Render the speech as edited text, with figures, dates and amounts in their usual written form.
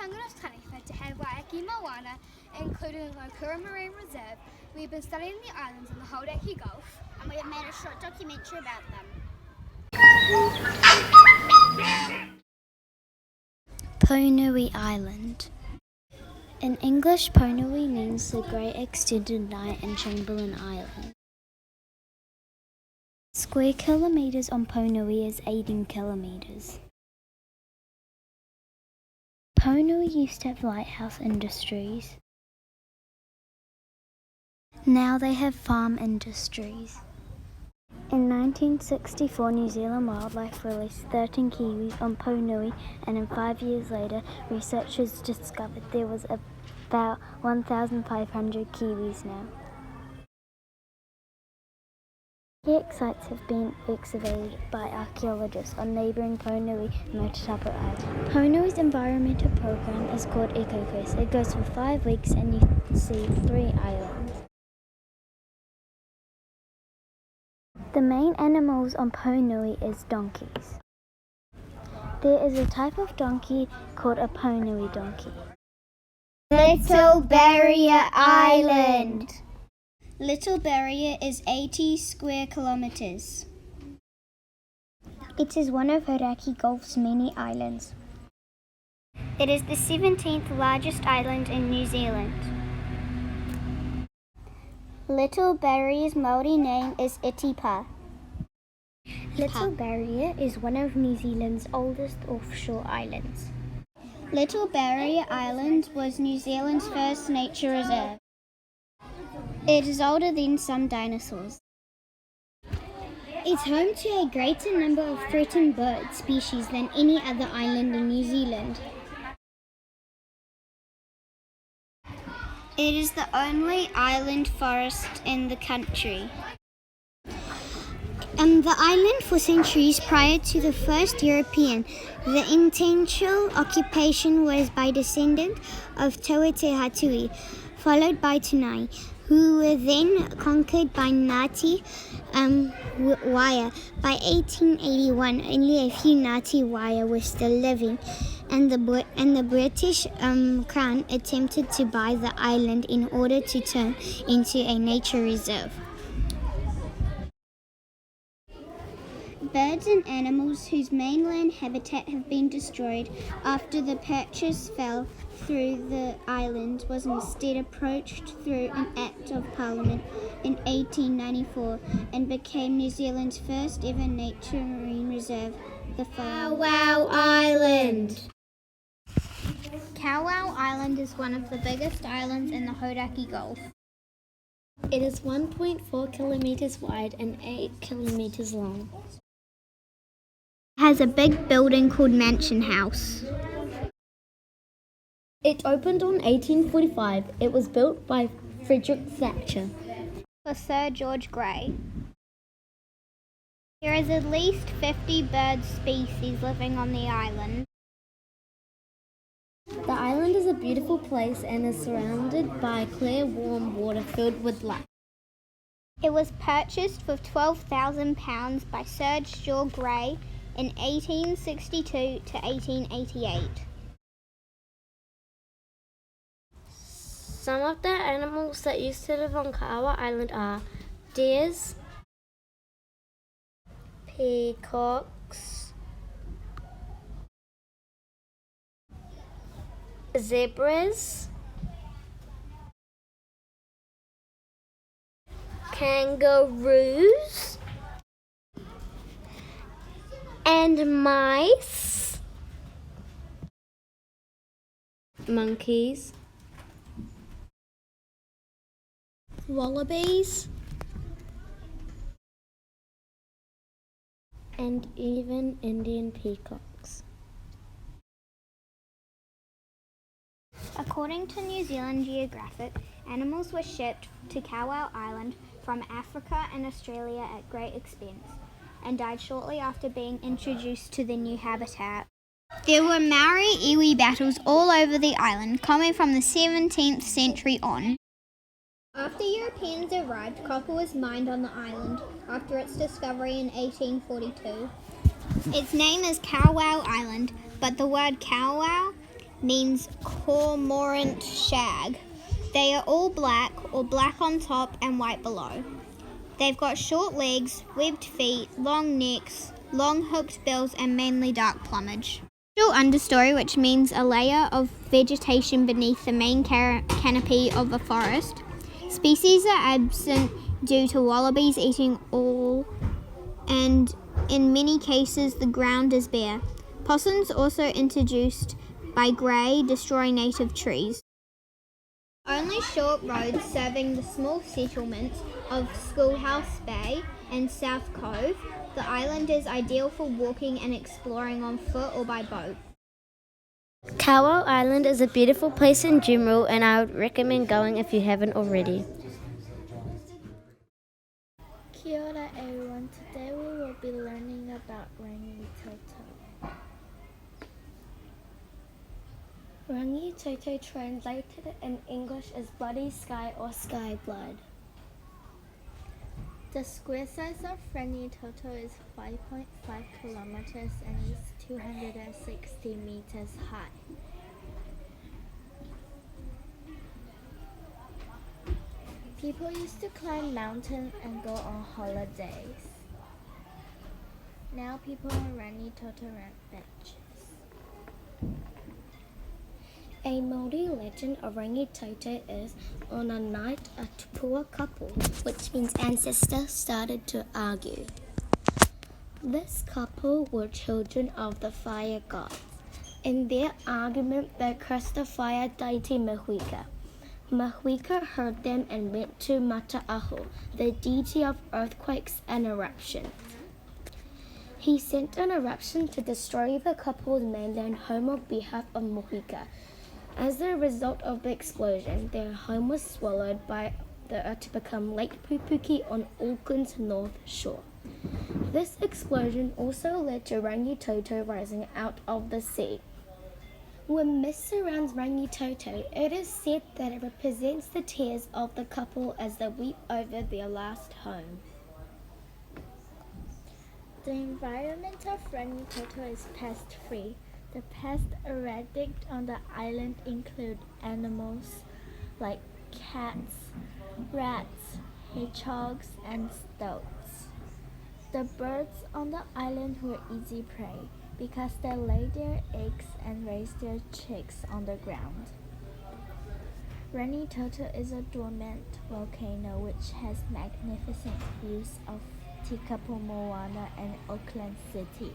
Tangata Taniwha to head Waiheke Moana, including the Moutere Marine Reserve. We've been studying the islands in the Hauraki Gulf, and we have made a short documentary about them. Ponui Island. In English, Ponui means the Great Extended Night and Chamberlain Island. Square kilometres on Ponui is 18 kilometres. Ponui used to have lighthouse industries. Now they have farm industries. In 1964, New Zealand Wildlife released 13 kiwis on Ponui, and in 5 years later, researchers discovered there was about 1,500 kiwis now. Archaic sites have been excavated by archaeologists on neighbouring Ponui and Moutere Island. Ponui's environmental program is called EcoQuest. It goes for 5 weeks and you see 3 islands. The main animals on Ponui is donkeys. There is a type of donkey called a Ponui donkey. Little Barrier Island. Little Barrier is 80 square kilometres. It is one of Hauraki Gulf's many islands. It is the 17th largest island in New Zealand. Little Barrier's Māori name is Tikapa. Little Barrier is one of New Zealand's oldest offshore islands. Little Barrier Island was New Zealand's first nature reserve. It is older than some dinosaurs. It's home to a greater number of threatened bird species than any other island in New Zealand. It is the only island forest in the country. The island for centuries prior to the first European, the intentional occupation was by descendants of Tautehatui, followed by Ponui, who were then conquered by Ngāti Waia. By 1881, only a few Ngāti Waia were still living, and the British Crown attempted to buy the island in order to turn into a nature reserve. Birds and animals whose mainland habitat have been destroyed after the purchase fell through the island was instead approached through an Act of Parliament in 1894 and became New Zealand's first ever nature marine reserve, the Kawau Island. Kawau Island is one of the biggest islands in the Hauraki Gulf. It is 1.4 kilometres wide and 8 kilometres long. It has a big building called Mansion House. It opened on 1845. It was built by Frederick Thatcher. For Sir George Grey. There is at least 50 bird species living on the island. The island is a beautiful place and is surrounded by clear, warm water filled with life. It was purchased for £12,000 by Sir George Grey in 1862 to 1888. Some of the animals that used to live on Kawau Island are deers, peacocks, zebras, kangaroos, and mice, monkeys, wallabies, and even Indian peacocks. According to New Zealand Geographic, animals were shipped to Kawau Island from Africa and Australia at great expense and died shortly after being introduced to the new habitat. There were Maori iwi battles all over the island, coming from the 17th century on. After Europeans arrived, copper was mined on the island after its discovery in 1842. Its name is Kawau Island, but the word Kawau means cormorant shag. They are all black or black on top and white below. They've got short legs, webbed feet, long necks, long hooked bills, and mainly dark plumage. Understory, which means a layer of vegetation beneath the main canopy of a forest. Species are absent due to wallabies eating all, and in many cases the ground is bare. Possums also introduced by grey, destroying native trees. Only short roads serving the small settlements of Schoolhouse Bay and South Cove. The island is ideal for walking and exploring on foot or by boat. Kawa Island is a beautiful place in general, and I would recommend going if you haven't already. Kia ora everyone, today we will be learning about Rangitoto. Rangitoto translated in English is bloody sky or sky blood. The square size of Rangitoto is 5.5 kilometers and is 260 meters high. People used to climb mountains and go on holidays. Now people on Rangitoto rent benches. A Māori legend of Rangitoto is, on a night a tupua couple, which means ancestor, started to argue. This couple were children of the fire gods. In their argument, they cursed the fire deity Mahuika. Mahuika heard them and went to Mataaho, the deity of earthquakes and eruptions. He sent an eruption to destroy the couple's mainland home on behalf of Mahuika. As a result of the explosion, their home was swallowed by the earth to become Lake Pupuki on Auckland's north shore. This explosion also led to Rangitoto rising out of the sea. When mist surrounds Rangitoto, it is said that it represents the tears of the couple as they weep over their last home. The environment of Rangitoto is pest-free. The pests eradicated on the island include animals like cats, rats, hedgehogs, and stoats. The birds on the island were easy prey because they lay their eggs and raise their chicks on the ground. Rangitoto is a dormant volcano which has magnificent views of Tikapa, Moana, and Auckland City.